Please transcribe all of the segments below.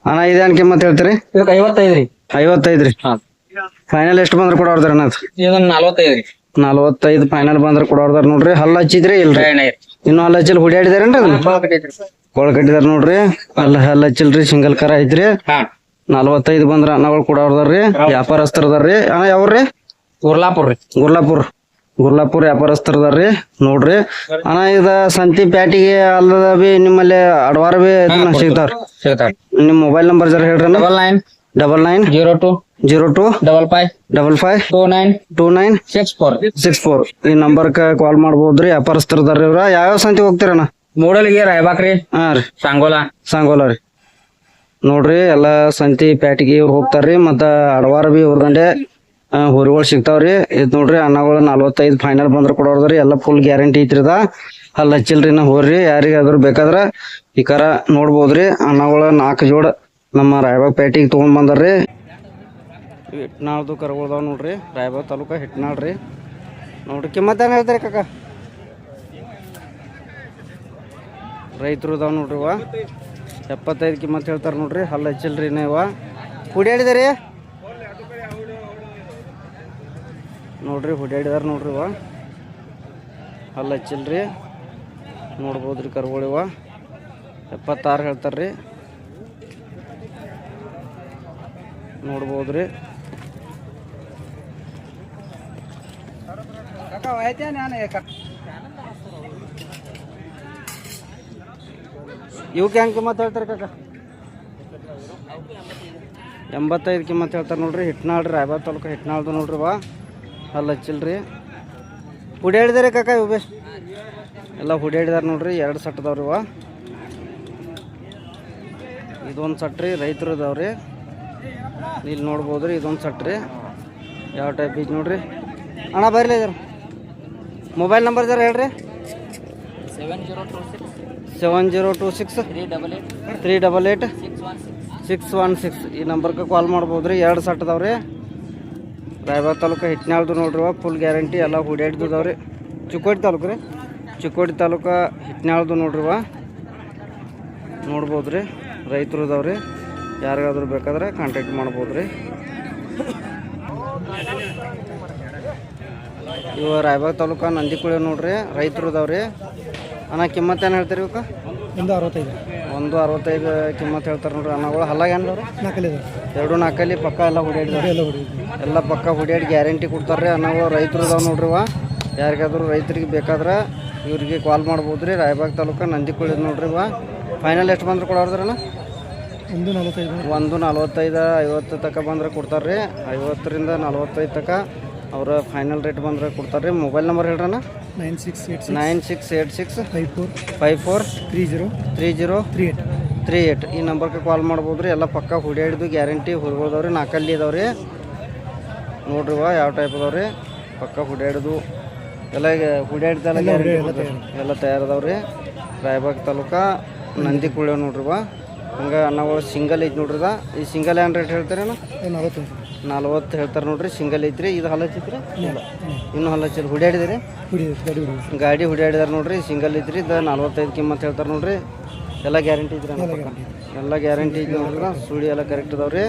ಅಣ್ಣ ಇದೇನ್ ಕಿಮ್ಮತ್ ಹೇಳ್ತೀರಿ? ಇದಕ್ಕೆ 55 ರೀ. 55 ರೀ. ಹಾ ಫೈನಲ್ ಎಷ್ಟು ಬಂದ್ರೆ ಕೊಡೋರ್ದಾರ ಅಣ್ಣ? ಇದನ್ನ 45 ರೀ. 45 ಫೈನಲ್ ಬಂದ್ರೆ ಕೊಡೋರ್ದಾರ ನೋಡ್ರಿ. ಹಲ್ಲ ಹಚ್ಚಿದ್ರಿ ಇಲ್ರಿ? ಇನ್ನು ಹಲ್ಲ ಹಚ್ಚಿಲ್ ಹುಡಿಯಾಡಿದಾರೇನ್ರಿ ಅದನ್ನ? ಕೊಳ ಕಟ್ಟಿದಾರ ನೋಡ್ರಿ. ಹಲ್ಲ ಹಚ್ಚಿಲ್ರಿ, ಸಿಂಗಲ್ ಕರ ಐತ್ರಿ. 45 ಬಂದ್ರ ಅನ್ನಗಳು ಕೊಡೋರ್ದಾರ್ರಿ. ವ್ಯಾಪಾರಸ್ಥರದಾರ್ರಿ. ಅಣ್ಣ ಯಾವ್ರಿ? ಗುರ್ಲಾಪುರ್ ರೀ. ಗುರ್ಲಾಪುರ್ ವ್ಯಾಪಾರಸ್ಥರದಾರ್ರಿ ನೋಡ್ರಿ. ಅಣ್ಣ ಇದ ಸಂತಿ ಪ್ಯಾಟಿಗೆ ಅಲ್ಲದ ಬಿ ನಿಮ್ಮಲ್ಲಿ ಅಡವಾರ ಬಿ ಸಿಗ್ತಾವ್ರಿ. ನಿಮ್ ಮೊಬೈಲ್ ನಂಬರ್ ಜರ ಹೇಳ್ರಿ. 99 02 55 29 64 ಈ ನಂಬರ್ಕ ಕಾಲ್ ಮಾಡ್ಬೋದ್ರಿ. ವ್ಯಾಪಾರಸ್ಥರದಾರ್ರಿ ಇವ್ರ. ಯಾವ್ಯಾವ ಸಂತಿ ಹೋಗ್ತೀರಣ್ಣ? ಮೂಡಲ್ಗಿ, ರಾಯಬಾಕ್ರಿ, ಹಾ ರೀ, ಸಂಗೋಲ ರೀ ನೋಡ್ರಿ. ಎಲ್ಲಾ ಸಂತಿ ಪ್ಯಾಟಿಗೆ ಇವ್ರು ಹೋಗ್ತಾರ್ರಿ. ಮತ್ತ ಅಡವಾರ ಬಿ ಇವ್ರದಂಡೆ ಹುರಿಗಳು ಸಿಗ್ತಾವ್ರಿ. ಇದ್ ನೋಡ್ರಿ ಅನ್ನಗಳು 45 ಫೈನಲ್ ಬಂದ್ರ ಕೊಡೋರ್ದ್ರಿ. ಎಲ್ಲಾ ಫುಲ್ ಗ್ಯಾರಂಟಿ ಐತ್ರಿದ. ಅಲ್ಲಿ ಹಚ್ಚಿಲ್ರಿ ನಾ ಹೋರ್ರಿ. ಯಾರಿಗಾದ್ರು ಬೇಕಾದ್ರ ಈ ಕರ ನೋಡ್ಬೋದ್ರಿ. ಅನ್ನಗಳ 4 ಜೋಡ ನಮ್ಮ ರಾಯಬಾಗ್ ಪ್ಯಾಟಿಗೆ ತಗೊಂಡ್ ಬಂದಾರ್ರಿ. ಹಿಟ್ನಾಳ್ದು ಕರುಗಳದಾವ್ ನೋಡ್ರಿ. ರಾಯಬಾಗ್ ತಾಲೂಕ ಹಿಟ್ನಾಳ್ ರೀ ನೋಡ್ರಿ. ಕಿಮ್ಮತ್ ಏನ್ ಹೇಳ್ತಾರಿ ಕಾಕ? ರೈತರು ಅದಾವ್ ನೋಡ್ರಿ. 75 ಕಿಮ್ಮತ್ ಹೇಳ್ತಾರ ನೋಡ್ರಿ. ಹಲ್ಲ ಹಚ್ಚಿಲ್ರಿ ಇವ. ಹುಡಿಯಾಡಿದಾರಿ ನೋಡ್ರಿ. ಹುಡಿಯಾಡಿದಾರ ನೋಡ್ರಿ. ಹಲ್ಲ ಹಚ್ಚಿಲ್ರಿ. ನೋಡ್ಬೋದ್ರಿ ಕರುಗಳಿವ. 76 ಹೇಳ್ತಾರ್ರಿ. ನೋಡ್ಬೋದ್ರಿ. ಇವಕ್ಕೆ ಹೆಂಗೆ ಕಿಮ್ಮತ್ ಹೇಳ್ತಾರೆ ಕಾಕ? 85 ಕಿಮ್ಮತ್ ಹೇಳ್ತಾರೆ ನೋಡ್ರಿ. ಹಿಟ್ನಾಳ್ರಿ, ರಾಯಬಾಗ್ ತಾಲೂಕು ಹಿಟ್ನಾಳ್ದು ನೋಡ್ರಿ. ಹಲ್ಲ ಹಚ್ಚಿಲ್ರಿ. ಹುಡಿಯಾಡಿದಾರೆ ಕಾಕ ಇವು ಬೇ ಎಲ್ಲ ಹುಡಿಯಾಡಿದಾರ ನೋಡ್ರಿ. 2 ಸಟ್ ಅದಾವ್ರಿ. ಇದೊಂದು ಸಟ್ ರೀ. ರೈತರು ಅದಾವ್ರಿ. ಇಲ್ಲಿ ನೋಡ್ಬೋದ್ರಿ. ಇದೊಂದು ಸಟ್ ರೀ. ಯಾವ ಟೈಪ್ ಐತಿ ನೋಡ್ರಿ. ಅಣ್ಣ ಬರ್ಲಿ ಇದ್ರ ಮೊಬೈಲ್ ನಂಬರ್ ಜರ ಹೇಳ್ರಿ. 7026 388 616 ಈ ನಂಬರ್ಗೆ ಕಾಲ್ ಮಾಡ್ಬೋದ್ರಿ. 2 ಸಟ್ ಅದಾವ್ರಿ. ರಾಯಬಾಗ್ ತಾಲೂಕು ಹಿಟ್ನಾಳ್ದು ನೋಡ್ರಿ. ಫುಲ್ ಗ್ಯಾರಂಟಿ ಎಲ್ಲ ಹುಡಿಯಾಡ್ದಿದಾವ್ರಿ. ಚಿಕ್ಕೋಡಿ ತಾಲೂಕು ರೀ. ಚಿಕ್ಕೋಡಿ ತಾಲೂಕು ಹಿಟ್ನಾಳ್ದು ನೋಡ್ರಿ. ನೋಡ್ಬೋದ್ರಿ. ರೈತರು ಅದಾವ್ರಿ. ಯಾರಿಗಾದ್ರೂ ಬೇಕಾದ್ರೆ ಕಾಂಟ್ಯಾಕ್ಟ್ ಮಾಡ್ಬೋದ್ರಿ. ಇವ ರಾಯಬಾಗ್ ತಾಲೂಕು ನಂದಿಕುಳಿ ನೋಡ್ರಿ. ರೈತರು ಅದಾವ್ರಿ. ಅಣ್ಣ ಕಿಮ್ಮತ್ ಏನು ಹೇಳ್ತೀರಿ ಇವಕ್ಕೆ? 165 ಕಿಮ್ಮತ್ ಹೇಳ್ತಾರೆ ನೋಡ್ರಿ. ಅನ್ನಗಳು ಹಲ್ಲಾಗ ಏನ್ರಿ? 2 ನಾಲ್ಕಲ್ಲಿ ಪಕ್ಕ ಎಲ್ಲ ಹುಡಿಯಾಡಿದಾರೆ. ಎಲ್ಲ ಪಕ್ಕ ಹುಡಿಯಾಡಿ ಗ್ಯಾರಂಟಿ ಕೊಡ್ತಾರ್ರಿ ಅನ್ನಗಳು. ರೈತರು ಅದಾವ ನೋಡ್ರಿ. ಯಾರಿಗಾದ್ರೂ ರೈತರಿಗೆ ಬೇಕಾದ್ರೆ ಇವ್ರಿಗೆ ಕಾಲ್ ಮಾಡ್ಬೋದ್ರಿ. ರಾಯಬಾಗ್ ತಾಲೂಕು ನಂದಿಕುಳಿ ನೋಡ್ರಿ. ಫೈನಲ್ ಎಷ್ಟು ಬಂದ್ರೆ ಕೊಡೋರ್ದ್ರಣ್ಣ? 145 50 ತನಕ ಬಂದ್ರೆ ಕೊಡ್ತಾರ್ರಿ. 50ರಿಂದ 45 ತನಕ ಅವ್ರ ಫೈನಲ್ ರೇಟ್ ಬಂದ್ರೆ ಕೊಡ್ತಾರ್ರಿ. Mobile number ಹೇಳ್ರಣ್ಣ. 9686 54 3038 ಈ ನಂಬರ್ಗೆ ಕಾಲ್ ಮಾಡ್ಬೋದ್ರಿ. ಎಲ್ಲ ಪಕ್ಕ ಹುಡಿಯಾಡಿದು ಗ್ಯಾರಂಟಿ ಹುರ್ಗೋದವ್ರಿ. 4 ಅಲ್ಲಿ ಇದಾವ್ರಿ ನೋಡ್ರಿ. ಯಾವ ಟೈಪ್ ಅದಾವ್ರಿ? ಪಕ್ಕ ಹುಡಿಯಾಡಿದು ಎಲ್ಲ ಹುಡಿಯಾಡ್ದೆಲ್ಲ ಎಲ್ಲ ತಯಾರದವ್ರಿ. ರಾಯಬಾಗ್ ತಾಲೂಕು ನಂದಿಕುಳಿ ನೋಡ್ರಿ. ಹಂಗೆ ಅನ್ನಗಳು ಸಿಂಗಲ್ ಐತಿ ನೋಡ್ರಿ. ಈ ಸಿಂಗಲ್ ಏನು ರೇಟ್ ಹೇಳ್ತಾರೇನು? 40 ಹೇಳ್ತಾರೆ ನೋಡ್ರಿ. ಸಿಂಗಲ್ ಐತ್ರಿ. ಇದು ಹಲ್ಲ ಹಚ್ಚಿತ್ರಿ? ಇನ್ನೂ ಹಲ್ಲ ಹಚ್ಚಿರಿ. ಹುಡಿಯಾಡಿದ್ರಿ? ಗಾಡಿ ಹುಡಿಯಾಡಿದಾರೆ ನೋಡ್ರಿ. ಸಿಂಗಲ್ ಐತ್ರಿ. ಇದು 45 ಕಿಮ್ಮತ್ ಹೇಳ್ತಾರೆ ನೋಡ್ರಿ. ಎಲ್ಲ ಗ್ಯಾರಂಟಿ ಐತ್ರಿ. ಎಲ್ಲ ಗ್ಯಾರಂಟಿ ಐತಿ ನೋಡ್ರಿ. ಸುಳಿ ಎಲ್ಲ ಕರೆಕ್ಟ್ ಅದಾವ್ರಿ.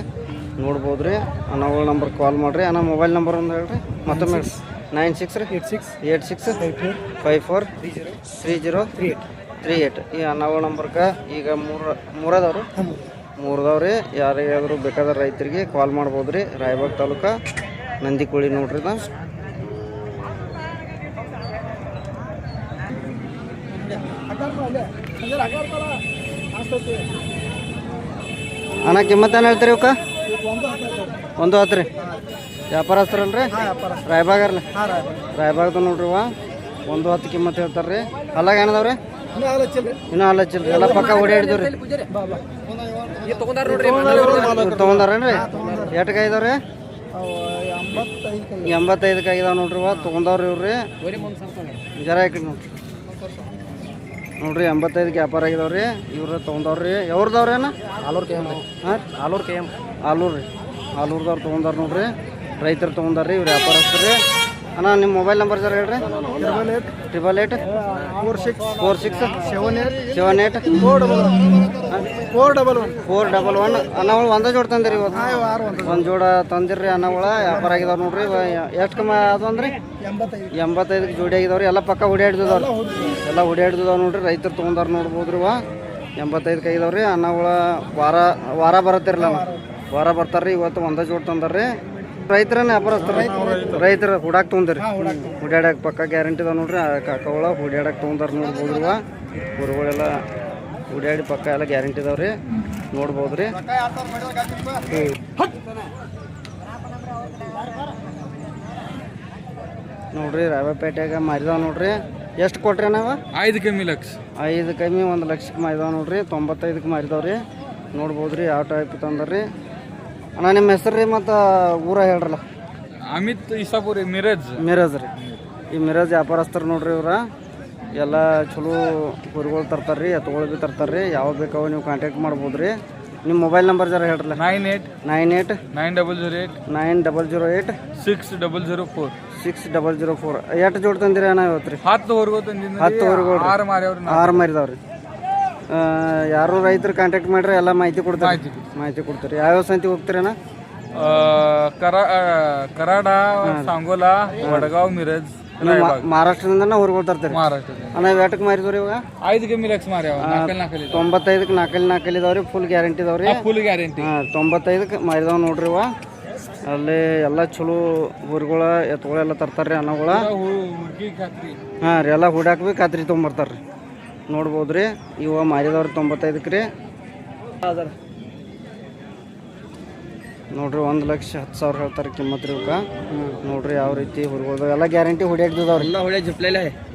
ನೋಡ್ಬೋದ್ರಿ. ಅನ್ನಗಳ ನಂಬರ್ ಕಾಲ್ ಮಾಡಿರಿ. ಅಣ್ಣ ಮೊಬೈಲ್ ನಂಬರ್ ಒಂದು ಹೇಳ್ರಿ ಮತ್ತೊಮ್ಮೆ. 9686 54 3038 ಈ ಅನ್ನಗಳ ನಂಬರ್ಗೆ ಈಗ 3 ಅದಾವ್ರಿ. 3 ಅದಾವ್ರಿ. ಯಾರಿಗಾದ್ರೂ ಬೇಕಾದ್ರೆ ರೈತರಿಗೆ ಕಾಲ್ ಮಾಡ್ಬೋದ್ರಿ. ರಾಯಬಾಗ್ ತಾಲೂಕು ನಂದಿಕುಳಿ ನೋಡ್ರಿ. ಅಣ್ಣ ಕಿಮ್ಮತ್ ಏನು ಹೇಳ್ತೀರಿ ಇವಕ್ಕೆ? 110 ರೀ. ವ್ಯಾಪಾರಸ್ಥರಲ್ರಿ? ರಾಯಬಾಗರ್ಲಿ. ರಾಯಬಾಗ್ದು ನೋಡ್ರಿ. 110 ಕಿಮ್ಮತ್ ಹೇಳ್ತಾರ್ರಿ. ಹಲ್ಲಾಗ ಏನದವ್ರಿ? ಇನ್ನೂ ಹಲ್ಲ ಹಚ್ಚಿಲ್ರಿ. ಎಲ್ಲ ಪಕ್ಕ ಓಡಾಡಿದವ್ರಿ. ತೊಗೊಂಡಾರೇನ್ರಿ? ಎಷ್ಟಕ್ಕೆ ಆಗಿದಾವ್ರಿ? 85ಕ್ಕೆ ಆಗಿದಾವ ನೋಡ್ರಿ. ತೊಗೊಂಡವ್ರಿ ಇವ್ರಿ. ಜರ ಹಾಕಿ ನೋಡ್ರಿ. 85ಕ್ಕೆ ವ್ಯಾಪಾರ ಆಗಿದಾವ್ರಿ. ಇವ್ರು ತೊಗೊಂಡವ್ರಿ. ಯಾವ್ರದವ್ರಿ ಅಣ್ಣ? ಆಲೂರು ರೀ. ಆಲೂರ್ದವ್ರು ತೊಗೊಂಡಾರ ನೋಡ್ರಿ. ರೈತರು ತೊಗೊಂಡಾರ್ರಿ. ಇವ್ರು ವ್ಯಾಪಾರಸ್ಥರು. ಅಣ್ಣ ನಿಮ್ಮ ಮೊಬೈಲ್ ನಂಬರ್ ಜರ ಹೇಳ್ರಿ. 88 46 78 78 411 ಅನ್ನಗಳು ಒಂದೇ ಜೋಡ್ ತಂದಿರಿ ಇವತ್ತು ಒಂದು ಜೋಡ ತಂದಿರಿ ಅನ್ನಗಳ ವ್ಯಾಪಾರ ಆಗಿದಾವ್ ನೋಡ್ರಿ ಎಷ್ಟು ಕಮ್ಮಿ ಅದು ಅಂದ್ರೆ 85 ಜೋಡಿ ಆಗಿದಾವ್ರಿ ಎಲ್ಲ ಪಕ್ಕ ಹುಡಿಯಾಡ್ದಿದಾವ್ರಿ ಎಲ್ಲ ಹುಡಿಯಾಡ್ದಿದಾವ್ ನೋಡ್ರಿ ರೈತರು ತೊಗೊಂಡಾರ ನೋಡ್ಬೋದ್ರಿ 85 ಆಗಿದಾವ್ರಿ ಅನ್ನಗಳ ವಾರ ಬರತ್ತಿರಲ್ಲ ವಾರ ಬರ್ತಾರ್ರಿ ಇವತ್ತು ಒಂದೇ ಜೋಡ್ ತಂದಾರ್ರಿ ರೈತರನ್ನ ವ್ಯಾಪಾರಸ್ತಾರೆ ರೈತರ ಹುಡಾಕ್ ತೊಗೊಂಡ್ರಿ ಹುಡ್ಯಾಡಕ್ ಪಕ್ಕ ಗ್ಯಾರಂಟಿ ಇದಾವ ನೋಡ್ರಿ ಕಾಕಗಳ ಹುಡ್ಯಾಡಕ್ ತೊಗೊಂಡಾರ ನೋಡ್ಬೋದ್ರಿ ಊರುಗಳೆಲ್ಲ ಹುಡ್ಯಾಡಿ ಪಕ್ಕ ಎಲ್ಲ ಗ್ಯಾರಂಟಿ ಇದಾವ್ರಿ ನೋಡ್ಬೋದ್ರಿ ನೋಡ್ರಿ ರಾಯಪೇಟೆಗೆ ಮಾರಿದಾವ ನೋಡ್ರಿ ಎಷ್ಟು ಕೊಟ್ರಿ ನಾವು 5 ಕಮ್ಮಿ ಲಕ್ಷ 5 ಕಮ್ಮಿ 1 ಲಕ್ಷಕ್ಕೆ ಮಾರಿದಾವ ನೋಡ್ರಿ 95ಕ್ಕೆ ಮಾರಿದಾವ್ರಿ ನೋಡ್ಬೋದ್ರಿ ಯಾವ ಟೈಪ್ ತಂದ್ರಿ ಅಣ್ಣ ನಿಮ್ಮ ಹೆಸರು ರೀ ಮತ್ತು ಊರ ಹೇಳ್ರಲ್ಲ ಅಮಿತ್ ಇಸಾಪುರಿ ಮಿರಜ್ ರೀ ಈ ಮಿರಜ್ ವ್ಯಾಪಾರಸ್ಥರು ನೋಡ್ರಿ ಇವ್ರ ಎಲ್ಲ ಚಲೋ ಕುರಿಗಳು ತರ್ತಾರ್ರಿ ಎತ್ತುಗಳು ಭೀ ತರ್ತಾರ್ರಿ ಯಾವ ಬೇಕಾವ ನೀವು ಕಾಂಟ್ಯಾಕ್ಟ್ ಮಾಡ್ಬೋದು ರೀ ನಿಮ್ಮ ಮೊಬೈಲ್ ನಂಬರ್ ಜರ ಹೇಳ್ರಲ್ಲ 98 9008 6004 ಎಷ್ಟು ಜೋಡ್ ತಂದಿರಿ ಅಣ್ಣ ಇವತ್ತು ರೀ 10 ಹೊರಗೋ ತಂದಿನಿ 10 ಹೊರಗೋ 6 ಮಾರಿದವ್ರಿ ಯಾರು ರೈತರು ಕಾಂಟ್ಯಾಕ್ಟ್ ಮಾಡ್ರಿ ಎಲ್ಲ ಮಾಹಿತಿ ಕೊಡ್ತೀರಿ ಯಾವ್ಯಾವ ಸಂತಿ ಹೋಗ್ತೀರಿ ಅಣ್ಣ ಕರಾಡ ಸಾಂಗೋಲಾ ವಡಗಾವ್ ಮಿರಜ್ ಮಹಾರಾಷ್ಟ್ರದಿಂದ ಹೊರಗೋಲ್ ತರ್ತೀರಿ ಅಣ್ಣ ವೇಟಕ್ಕೆ ಮಾರಿದವ್ರಿ ಇವಾಗ 5 ಕಮ್ಮಿ ಲಕ್ಷ ಮಾರ್ಯಾವ 95ಕ್ಕೆ 4 ಇದಾವ್ರಿ ಫುಲ್ ಗ್ಯಾರಂಟಿ ಇದಾವ್ರಿ 95ಕ್ಕೆ ಮಾರಿದವ್ ನೋಡ್ರಿ ಇವ ಅಲ್ಲಿ ಎಲ್ಲ ಚಲೋ ಊರುಗಳ ಎತ್ತುಗಳೆಲ್ಲ ತರ್ತಾರ್ರಿ ಅನ್ನಗಳ ಹಾಂ ರೀ ಎಲ್ಲ ಹುಡಾಕ್ ಭೀ ಖಾತ್ರಿ ತೊಗೊಂಬರ್ತಾರ್ರಿ ನೋಡ್ಬೋದ್ರಿ ಇವ ಮಾರಿದವ್ರಿ 95ಕ್ಕೆ ರೀ ನೋಡ್ರಿ 1,10,000 ಹೇಳ್ತಾರೆ ಕಿಮ್ಮತ್ ರೀ ಇವಕ್ಕೆ ನೋಡ್ರಿ ಯಾವ ರೀತಿ ಹುಡುಗದ ಎಲ್ಲ ಗ್ಯಾರಂಟಿ ಹುಡಿಯಾಡ್ದಿದಾವ್ರಿ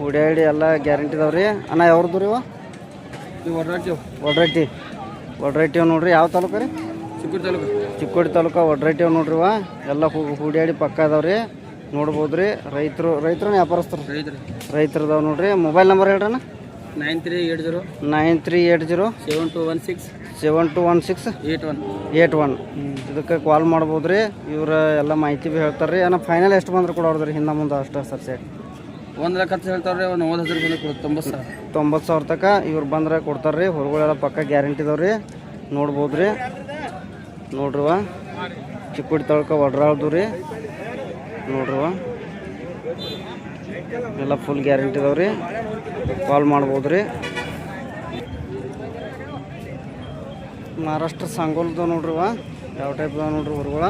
ಹುಡಿಯಾಡಿ ಎಲ್ಲ ಗ್ಯಾರಂಟಿ ಇದಾವ್ರಿ ಅಣ್ಣ ಯಾವ್ದು ರೀ ಒಡ್ರಟ್ಟಿ ನೋಡ್ರಿ ಯಾವ ತಾಲೂಕು ರೀ ಚಿಕ್ಕೋಡಿ ತಾಲೂಕು ಒಡ್ರಟ್ಟಿ ನೋಡ್ರಿ ಎಲ್ಲ ಹುಡಿಯಾಡಿ ಪಕ್ಕ ಇದಾವ್ರಿ ನೋಡ್ಬೋದ್ರಿ ರೈತರು ವ್ಯಾಪಾರಸ್ಥರು ರೈತರದಾವ್ ನೋಡ್ರಿ ಮೊಬೈಲ್ ನಂಬರ್ ಹೇಳ್ರಣ್ಣ 9380 7216 81 ಇದಕ್ಕೆ ಕಾಲ್ ಮಾಡ್ಬೋದ್ರಿ ಇವ್ರ ಎಲ್ಲ ಮಾಹಿತಿ ಭೀ ಹೇಳ್ತಾರ್ರಿ ಅಣ್ಣ ಫೈನಲ್ ಎಷ್ಟು ಬಂದ್ರೆ ಕೊಡೋದ್ರಿ ಹಿಂದೆ ಮುಂದೆ ಅಷ್ಟು ಸರ್ ಸೆಟ್ 1 ಲಕ್ಷ ಹೇಳ್ತಾವ್ರಿ 90,000 ತನಕ ಇವ್ರು ಬಂದ್ರೆ ಕೊಡ್ತಾರ್ರಿ ಹೊರಗಳೆಲ್ಲ ಪಕ್ಕ ಗ್ಯಾರಂಟಿ ಇದಾವ್ರಿ ನೋಡ್ಬೋದ್ರಿ ನೋಡ್ರಿವ ಚಿಕ್ಕೋಡಿ ತಾಲೂಕು ಒಡ್ರಾಳ್ದು ರೀ ನೋಡ್ರಿವ ಎಲ್ಲ ಫುಲ್ ಗ್ಯಾರಂಟಿ ಇದಾವ್ರಿ ಕಾಲ್ ಮಾಡ್ಬೋದ್ರಿ ಮಹಾರಾಷ್ಟ್ರ ಸಾಂಗೋಲ್ದು ನೋಡ್ರಿವ ಯಾವ ಟೈಪ್ ಇದಾವೆ ನೋಡ್ರಿ ಹೊರಗಳ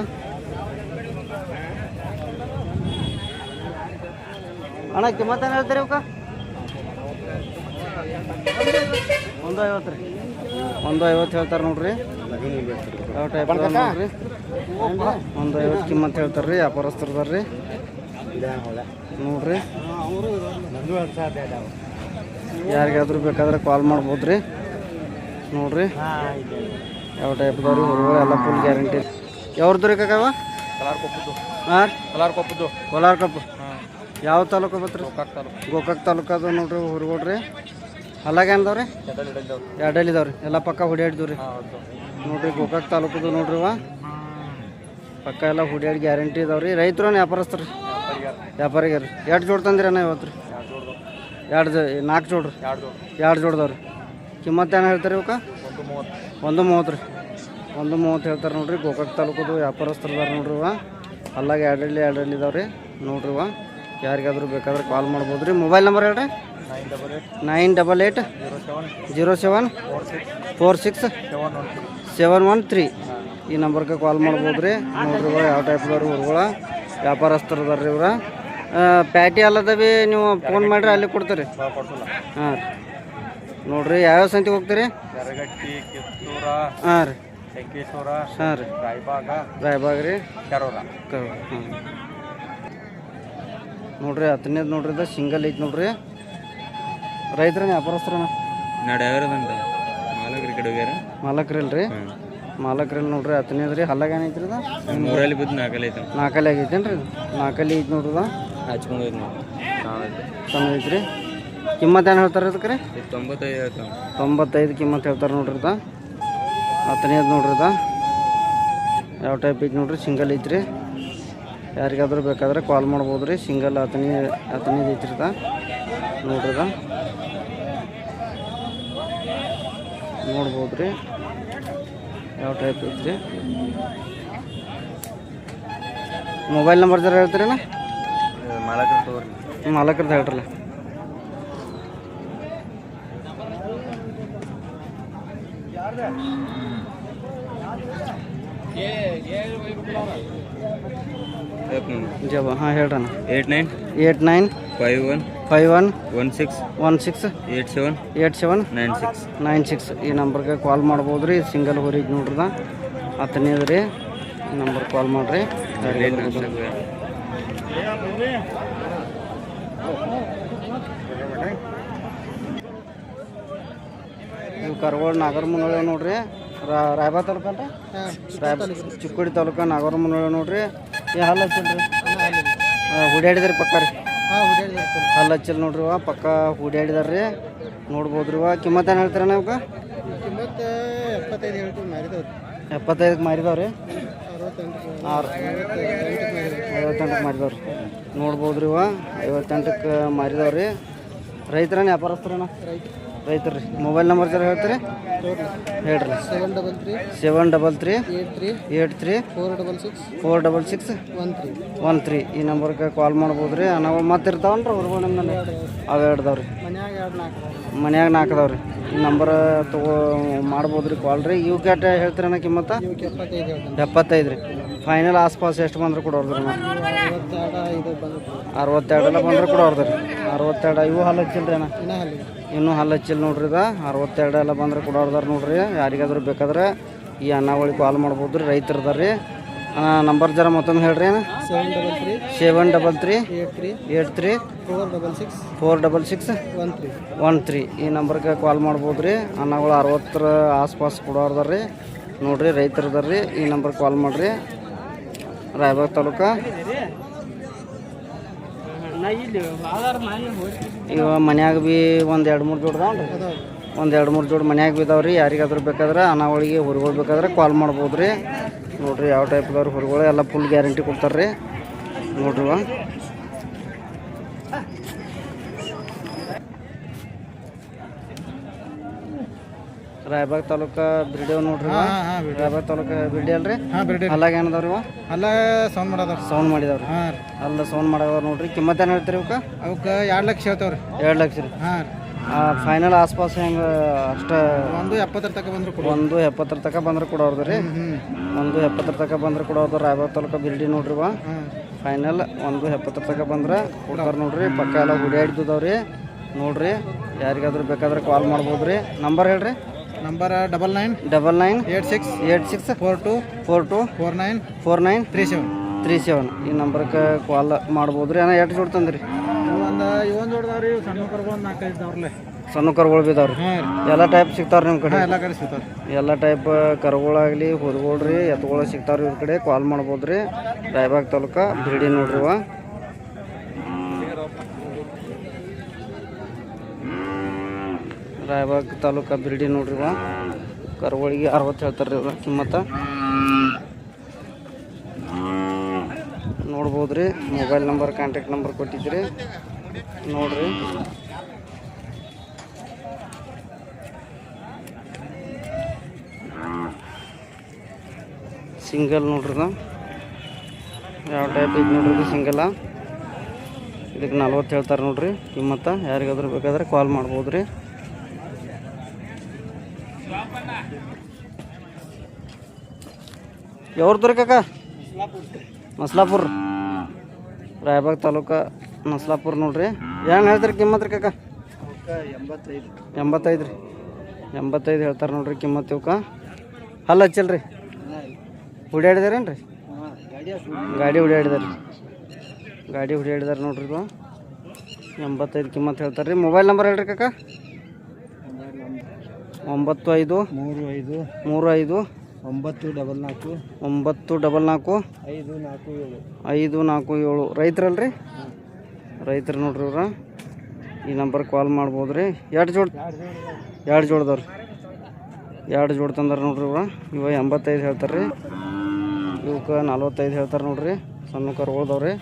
ಅಣ್ಣ ಕಿಮ್ಮತ್ತೇನು ಹೇಳ್ತೀರಿ ಅವಕ್ಕ 150 ರೀ 150 ಹೇಳ್ತಾರೆ ನೋಡ್ರಿ ಯಾವ ಟೈಪ್ ನೋಡ್ರಿ 150 ಕಿಮ್ಮತ್ತು ಹೇಳ್ತಾರೆ ರೀ ವ್ಯಾಪಾರಸ್ಥರದಾರ್ರಿ ನೋಡ್ರಿ ಯಾರಿಗಾದ್ರೂ ಬೇಕಾದ್ರೆ ಕಾಲ್ ಮಾಡ್ಬೋದು ರೀ ನೋಡ್ರಿ ಯಾವ ಟೈಪ್ ಇದಾವ್ರಿ ಹೊರಗಡೆ ಎಲ್ಲ ಫುಲ್ ಗ್ಯಾರಂಟಿ ಯಾವ್ದು ರೀ ಕಾಕವ ಹಾಂ ಕೋಲಾರ ಕಪ್ಪು ಯಾವ ತಾಲೂಕು ಬತ್ರಿ ಗೋಕಾಕ್ ತಾಲೂಕು ಅದು ನೋಡ್ರಿ ಹೊರಗೋಡ್ರಿ ಅಲ್ಲಾಗ ಏನದವ್ರಿ ಎರಡಲ್ಲಿ ಇದಾವ್ರಿ ಎಲ್ಲ ಪಕ್ಕ ಹುಡಿಯಾಡಿದ್ವಿ ರೀ ನೋಡ್ರಿ ಗೋಕಾಕ್ ತಾಲೂಕದು ನೋಡ್ರಿ ಪಕ್ಕ ಎಲ್ಲ ಹುಡಿಯಾಡಿ ಗ್ಯಾರಂಟಿ ಇದಾವ್ರಿ ರೈತರು ವ್ಯಾಪಾರಸ್ಥರು ವ್ಯಾಪಾರಿಗಾರ ರೀ ಎರಡು ಜೋಡ್ ತಂದಿರಿ ಅಣ್ಣ ಇವತ್ತು ರೀ 4 ಜೋಡ್ರಿ 2 ಜೋಡ್ದವ್ರಿ ಕಿಮ್ಮತ್ತು ಏನು ಹೇಳ್ತಾರೆ ಇವಕ್ಕೆ 130 ರೀ 130 ಹೇಳ್ತಾರೆ ನೋಡ್ರಿ ಗೋಕಾಕ್ ತಾಲೂಕದು ವ್ಯಾಪಾರಸ್ಥರದಾರ ನೋಡ್ರಿ ಅಲ್ಲಾಗ ಎರಡಲ್ಲಿ ಇದಾವ್ರಿ ನೋಡ್ರಿ ಯಾರಿಗಾದ್ರೂ ಬೇಕಾದ್ರೆ ಕಾಲ್ ಮಾಡ್ಬೋದು ರೀ ಮೊಬೈಲ್ ನಂಬರ್ ಹೇಳ್ರಿ 988 07 46 713 ಈ ನಂಬರ್ಗೆ ಕಾಲ್ ಮಾಡ್ಬೋದು ರೀ ನೋಡ್ರಿ ಯಾವ ಟೈಪ್ ಇದಾವ್ರಿ ಊರುಗಳ ವ್ಯಾಪಾರಸ್ಥರದಾರ್ರಿ ಇವ್ರ ಪ್ಯಾಟಿ ಅಲ್ಲದ ಭೀ ನೀವು ಫೋನ್ ಮಾಡಿರಿ ಅಲ್ಲಿ ಕೊಡ್ತೀರಿ ಹಾಂ ರೀ ನೋಡ್ರಿ ಯಾವ್ಯಾವ ಸಂತಿಗೆ ಹೋಗ್ತೀರಿ ಹಾಂ ರೀ ಹಾಂ ರೀ ರಾಯಬಾಗ್ ರೀ ಹಾಂ ನೋಡ್ರಿ 15 ನೋಡ್ರಿ ಸಿಂಗಲ್ ಐತಿ ನೋಡ್ರಿ ರೈತರ ವ್ಯಾಪಾರಸ್ಥರನ ಮಾಲಕ್ರಿಲ್ರಿ ಮಾಲಕ್ರಲ್ಲಿ ನೋಡ್ರಿ 15 ರೀ ಹಲ್ಲಾಗ ಏನೈತ್ರಿ ಇದು 4 ಆಗೈತೇನ್ರಿ 4 ಐತಿ ನೋಡ್ರಿ ಚಂದ ಐತ್ರಿ ಕಿಮ್ಮತ್ತು ಏನು ಹೇಳ್ತಾರೆ ಅದಕ್ಕೆ ರೀ 95 ಕಿಮ್ಮತ್ತು ಹೇಳ್ತಾರೆ ನೋಡ್ರಿ 15 ನೋಡ್ರಿ ಯಾವ ಟೈಪ್ ಐತಿ ನೋಡ್ರಿ ಸಿಂಗಲ್ ಐತ್ರಿ ಯಾರಿಗಾದ್ರೂ ಬೇಕಾದ್ರೆ ಕಾಲ್ ಮಾಡ್ಬೋದು ರೀ ಸಿಂಗಲ್ 15 ಐತ್ರಿ ನೋಡ್ರಿ ನೋಡ್ಬೋದು ರೀ ಯಾವ ಟೈಪ್ ಐತ್ರಿ. ಮೊಬೈಲ್ ನಂಬರ್ ಜರ ಹೇಳ್ತೀರಣ್ಣ? ಮಾಲಕರ್ದು ಹೇಳ್ರಲ್ಲ. ಜಬ ಹಾಂ ಹೇಳ್ರಣ್ಣ. 89 51 16 87 96 ಈ ನಂಬರ್ಗೆ ಕಾಲ್ ಮಾಡ್ಬೋದು ರೀ. ಸಿಂಗಲ್ ಊರಿಗೆ ನೋಡ್ರದ ಹತ್ತನೇ ರೀ. ಈ ನಂಬರ್ ಕಾಲ್ ಮಾಡಿರಿ. ಇವು ಕರ್ಗೋಳ ನಾಗರಮುನ್ನೊಳೆ ನೋಡ್ರಿ. ರಾಯಬಾಗ ತಾಲೂಕು ಅಂತ ಚಿಕ್ಕೋಡಿ ತಾಲೂಕು ನಾಗರಮುನ್ನೊಳೆ ನೋಡ್ರಿ. ಹಲ್ಲ ಹಚ್ಚಿಲ್ರಿ? ಹುಡ್ಯಾಡಿದ್ರಿ ಪಕ್ಕ ರೀ. ಹಲ್ಲ ಹಚ್ಚಿಲ್ಲ ನೋಡ್ರಿ. ಪಕ್ಕ ಹುಡ್ಯಾಡಿದಾರ್ರಿ. ನೋಡ್ಬೋದು ರೀ. ಕಿಮ್ಮತ್ತು ಏನು ಹೇಳ್ತೀರ ನೀವು? 75ಕ್ಕೆ ಮಾರಿದವ್ರಿ. 58ಕ್ಕೆ ಮಾರಿದವ್ರಿ. ನೋಡ್ಬೋದು ರೀ. 58ಕ್ಕೆ ಮಾರಿದವ್ರಿ. ರೈತರನ್ನ ವ್ಯಾಪಾರಸ್ಥರಣ್ಣ? ರೈತರು ರೀ. ಮೊಬೈಲ್ ನಂಬರ್ ಜರ ಹೇಳ್ತೀರಿ? ಹೇಳ್ರಿ. 733 83 466 13 ಈ ನಂಬರ್ಗೆ ಕಾಲ್ ಮಾಡ್ಬೋದು ರೀ. ನಾವು ಮತ್ತೆ ಇರ್ತಾವನ್ರಿ ಹೊರಗಡೆ ನಿಮ್ಮಲ್ಲಿ? ಅವು ಎರಡ್ದಾವ್ರಿ. ಮನ್ಯಾಗ 4 ಅದಾವ್ರಿ. ಈ ನಂಬರ್ ಮಾಡ್ಬೋದು ರೀ ಕಾಲ್ ರೀ. ಇವು ಕ್ಯಾಟ ಹೇಳ್ತೀರಣ್ಣ ಕಿಮ್ಮತ್ತ? 75 ರೀ. ಫೈನಲ್ ಆಸ್ಪಾಸ್ ಎಷ್ಟು ಬಂದ್ರೆ ಕೊಡೋರ್ದ್ರಿ? 62 ಬಂದ್ರೆ ಕೊಡೋರ್ದ್ರಿ. 62. ಇವು ಹಲ್ಲು ಹಚ್ಚಿಲ್ರಿ ಅಣ್ಣ? ಇನ್ನೂ ಹಲ್ಲು ಹಚ್ಚಿಲ್ಲ ನೋಡ್ರಿ. 62 ಎಲ್ಲ ಬಂದ್ರೆ ಕೊಡೋರ್ದಾರ ನೋಡ್ರಿ. ಯಾರಿಗಾದ್ರೂ ಬೇಕಾದ್ರೆ ಈ ಅಣ್ಣಗಳಿಗೆ ಕಾಲ್ ಮಾಡ್ಬೋದು ರೀ. ರೈತರದಾರ ರೀ. ನಂಬರ್ ಜರ ಮತ್ತೊಮ್ಮೆ ಹೇಳ್ರಿ. 733 83 466 13 ಈ ನಂಬರ್ಗೆ ಕಾಲ್ ಮಾಡ್ಬೋದು ರೀ. ಅಣ್ಣಗಳು 60 ಆಸ್ಪಾಸ್ ಕೊಡೋರ್ದಾರ ರೀ ನೋಡ್ರಿ. ರೈತರದಾರ ರೀ. ಈ ನಂಬರ್ಗೆ ಕಾಲ್ ಮಾಡಿರಿ. ರಾಯಬಾಗ ತಾಲೂಕು. ಇವ ಮನ್ಯಾಗ ಭೀ ಒಂದು 2-3 ಜೋಡಿ ಅದಾವ ರೀ. ಒಂದು 2-3 ಜೋಡಿ ಮನ್ಯಾಗ ಭೀ ಇದಾವೆ ರೀ. ಯಾರಿಗಾದ್ರೂ ಬೇಕಾದ್ರೆ ಅನಾವಳಿಗೆ ಹೊರಗಳು ಬೇಕಾದ್ರೆ ಕಾಲ್ ಮಾಡ್ಬೋದು ರೀ. ನೋಡಿರಿ ಯಾವ ಟೈಪ್ ಇದಾವ್ರಿ ಹೊರಗಳು. ಎಲ್ಲ ಫುಲ್ ಗ್ಯಾರಂಟಿ ಕೊಡ್ತಾರೆ ರೀ ನೋಡ್ರಿ. ರಾಯಬಾಗ ತಾಲೂಕು ಬಿರ್ಡೇವ್ ನೋಡ್ರಿ. ರಾಯಬಾಗ ತಾಲೂಕು ಬಿರ್ಡಿ ಅಲ್ರಿ? ಅಲ್ಲಾಗ ಏನದಾವ್ರಿ? ಅಲ್ಲ ಸೌಂಡ್ ಮಾಡೋದವ್ರಿ. ಸೌಂಡ್ ಮಾಡಿದವ್ರಿ. ಅಲ್ಲ ಸೌಂಡ್ ಮಾಡದವ್ರು ನೋಡ್ರಿ. ಕಿಮ್ಮತ್ತು ಏನು ಹೇಳ್ತೀರಿ ಇವಕ್ಕೆ? ಅವಕ್ಕೆ 2 ಲಕ್ಷ ಹೇಳ್ತಾವ್ರಿ. 2 ಲಕ್ಷ ರೀ. ಫೈನಲ್ ಆಸ್ಪಾಸ್ ಹೆಂಗೆ ಅಷ್ಟ? 170 ತನಕ ಬಂದ್ರೆ 170 ತನಕ ಬಂದ್ರೆ ಕೊಡೋರ್ದು ರೀ. 170 ತನಕ ಬಂದ್ರೆ ಕೊಡೋದು. ರಾಯಬಾಗ ತಾಲೂಕು ಬಿರ್ಡಿ ನೋಡ್ರಿ. ಫೈನಲ್ 170 ತನಕ ಬಂದ್ರೆ ಕೊಡ್ತಾರೆ ನೋಡ್ರಿ. ಪಕ್ಕ ಎಲ್ಲ ಹುಡ್ಯಾಡ್ದಿದ್ದಾವ್ರಿ ನೋಡ್ರಿ. ಯಾರಿಗಾದ್ರೂ ಬೇಕಾದ್ರೆ ಕಾಲ್ ಮಾಡ್ಬೋದು ರೀ. ನಂಬರ್ ಹೇಳ್ರಿ. ನಂಬರ್ 99 86 42 49 37 ಈ ನಂಬರ್ಗೆ ಕಾಲ್ ಮಾಡ್ಬೋದು ರೀ. ಎಷ್ಟು ಜೋಡಿ ತಂದ್ರಿ? ಒಂದು ಜೋಡ್ದಾವ್ರಿ. ಸಣ್ಣ ಕರ್ಗಳು 4-5 ಇದಾವ್ರಲ್ಲೇ. ಸಣ್ಣ ಕರುಗಳು ಬಿದ್ದಾವ್ರಿ. ಎಲ್ಲ ಟೈಪ್ ಸಿಗ್ತಾವ್ರಿ ನಿಮ್ಮ ಕಡೆ? ಎಲ್ಲ ಕಡೆ ಸಿಗ್ತಾವ್ರಿ. ಎಲ್ಲ ಟೈಪ್ ಕರುಗಳಾಗಲಿ ಹುದುಗೋಳ್ರಿ ಎತ್ತುಗಳು ಸಿಗ್ತಾವ್ರಿ. ಇವ್ರ ಕಡೆ ಕಾಲ್ ಮಾಡ್ಬೋದು ರೀ. ರಾಯಬಾಗ ತಾಲೂಕು ಬಿರ್ಡಿ ನೋಡ್ರಿ. ರಾಯಬಾಗ ತಾಲೂಕು ಬಿರ್ಡಿ ನೋಡ್ರಿ. ಕರುಗಳಿಗೆ 60 ಹೇಳ್ತಾರೆ ರೀ ಇವ್ರ ಕಿಮ್ಮತ್ತ. ನೋಡ್ಬೋದು ರೀ. ಮೊಬೈಲ್ ನಂಬರ್ ಕಾಂಟ್ಯಾಕ್ಟ್ ನಂಬರ್ ಕೊಟ್ಟಿದ್ರಿ ನೋಡ್ರಿ. ಸಿಂಗಲ್ ನೋಡ್ರಿ. ಯಾವ ಟೈಪ್ ಐತೆ ನೋಡ್ರಿ ಸಿಂಗಲ್ಲ. ಇದಕ್ಕೆ 40 ಹೇಳ್ತಾರೆ ನೋಡ್ರಿ ಕಿಮ್ಮತ್ತ. ಯಾರಿಗಾದ್ರೂ ಬೇಕಾದ್ರೆ ಕಾಲ್ ಮಾಡ್ಬೋದು ರೀ. ಯಾವ್ದು ರೀ ಕಾಕ? ಮಸ್ಲಾಪುರ. ರಾಯಬಾಗ ತಾಲೂಕು ಮಸ್ಲಾಪುರ ನೋಡ್ರಿ. ಏನು ಹೇಳ್ತಾರೆ ಕಿಮ್ಮತ್ತು ರೀ ಕಾಕ? 85 ರೀ. 85 ಹೇಳ್ತಾರೆ ನೋಡ್ರಿ ಕಿಮ್ಮತ್ತು ಇವಕ್ಕೆ. ಹಲ್ಲ ಹಚ್ಚಿಲ್ರಿ? ಹುಡ್ಯಾಡಿದಾರೇನು ರೀ? ಗಾಡಿ ಹುಡ್ಯಾಡಿದಾರೆ. ಗಾಡಿ ಹುಡ್ಯಾಡಿದಾರೆ ನೋಡ್ರಿ. 85 ಕಿಮ್ಮತ್ತು ಹೇಳ್ತಾರೆ ರೀ. ಮೊಬೈಲ್ ನಂಬರ್ ಹೇಳ್ರಿ ಕಾಕ? 95 35 944 547. ರೈತರಲ್ರಿ? ರೈತರು ನೋಡ್ರಿ ಇವ್ರ. ಈ ನಂಬರ್ ಕಾಲ್ ಮಾಡ್ಬೋದು ರೀ. 2 ಜೋಡ್ದವ್ರಿ. 2 ಜೋಡಿ ತಂದಾರ ನೋಡ್ರಿ ಇವ್ರ. 85 ಹೇಳ್ತಾರೆ ರೀ. ಇವಕ್ಕೆ 45 ಹೇಳ್ತಾರೆ ನೋಡ್ರಿ. ಸಣ್ಣ ಕರುಗಳ್ದವ್ರಿ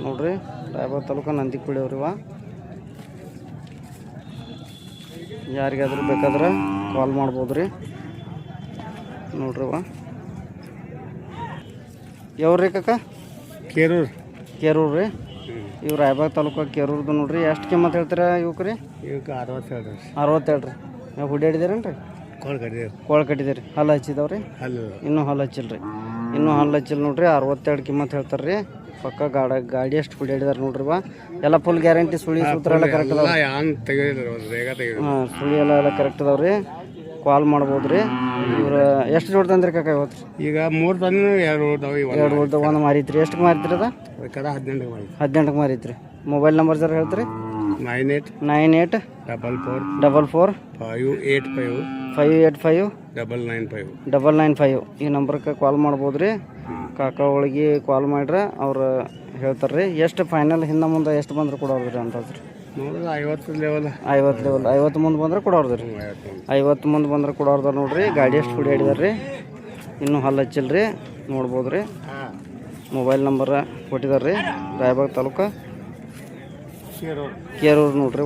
ನೋಡ್ರಿ. ರಾಯಬಾಗ ತಾಲೂಕು ನಂದಿಕುಳಿ ಅವ್ರಿ. ಯಾರಿಗಾದ್ರೂ ಬೇಕಾದ್ರೆ ಕಾಲ್ ಮಾಡ್ಬೋದು ರೀ ನೋಡ್ರಿ ಯಾವ್ರಿ ಕಾಕ ಕೇರೂರು ಕೇರೂರು ರೀ ಇವು ರಾಯಬಾಗ್ ತಾಲೂಕು ಕೇರೂರ್ದು ನೋಡ್ರಿ ಎಷ್ಟು ಕಿಮ್ಮತ್ತು ಹೇಳ್ತೀರಾ ಇವಕ್ಕೆ ರೀ ಇವಕ್ಕೆ 62 62 ರೀ ನಾವು ಹುಡ್ಯಾಡಿದ್ದೀರೇನು ರೀ ಕೋಲ್ ಕಟ್ಟಿದೇವೆ ಕೋಳು ಕಟ್ಟಿದ್ದೀರಿ ಹಲ್ಲು ಹಚ್ಚಿದಾವ್ರಿ ಅಲ್ಲ ಇನ್ನೂ ಹಲ್ಲು ಹಚ್ಚಿಲ್ಲ ರೀ ಇನ್ನೂ ಹಲ್ಲು ಹಚ್ಚಿಲ್ಲ ನೋಡ್ರಿ 62 ಕಿಮ್ಮತ್ತು ಹೇಳ್ತಾರೆ ರೀ ಪಕ್ಕ ಗಾಡಿ ಎಷ್ಟು ಹುಡ್ಯಾಡಿದಾರೆ ನೋಡ್ರಿ ಎಲ್ಲ ಫುಲ್ ಗ್ಯಾರಂಟಿ ಸುಳಿ ಸೂತ್ರ ಎಲ್ಲ ಕರೆಕ್ಟ್ ಅದಾವ ಹಾಂ ಸುಳಿ ಎಲ್ಲ ಕರೆಕ್ಟ್ ಅದಾವ ರೀ ಕಾಲ್ ಮಾಡ್ಬೋದು ರೀ ಇವ್ರು ಎಷ್ಟು ಜೋಡ್ ತಂದ್ರಿ ಕಾಕ ಇವತ್ತು ಈಗ 3 ತಂದು 2 ಉಳ್ದಾವ 2 ಉಳ್ದ ಒಂದು ಮಾರಿತ್ರಿ ಎಷ್ಟಕ್ಕೆ ಮಾರಿತ್ರಿ ಅದ 18ಕ್ಕೆ ಮಾರಿತ್ರಿ ಮೊಬೈಲ್ ನಂಬರ್ ಜರ ಹೇಳ್ತೀರಿ 98 44 585 585 995 ಈ ನಂಬರ್ಗೆ ಕಾಲ್ ಮಾಡ್ಬೋದು ರೀ ಕಾಕ ಒಳಗೆ ಕಾಲ್ ಮಾಡ್ರೆ ಅವ್ರು ಹೇಳ್ತಾರೆ ರೀ ಎಷ್ಟು ಫೈನಲ್ ಹಿಂದೆ ಮುಂದೆ ಎಷ್ಟು ಬಂದ್ರೆ ಕೊಡೋದ್ರಿ ಅಂತಂದ್ರೆ ನೋಡಿದ್ರೆ 50 ಲೆವೆಲ್ 50 ಮುಂದೆ ಬಂದ್ರೆ ಕೊಡೋರ್ದು ರೀ 50 ಮುಂದೆ ಬಂದ್ರೆ ಕೊಡೋರ್ದಾರ ನೋಡ್ರಿ ಗಾಡಿ ಎಷ್ಟು ಹುಡ್ಯಾಡಿದಾರೆ ರೀ ಇನ್ನೂ ಹಲ್ಲು ಹಚ್ಚಿಲ್ಲ ರೀ ನೋಡ್ಬೋದು ರೀ ಮೊಬೈಲ್ ನಂಬರ್ ಕೊಟ್ಟಿದ್ದಾರೆ ರೀ ರಾಯಬಾಗ್ ತಾಲೂಕು ಕೇರೂರು ನೋಡ್ರಿ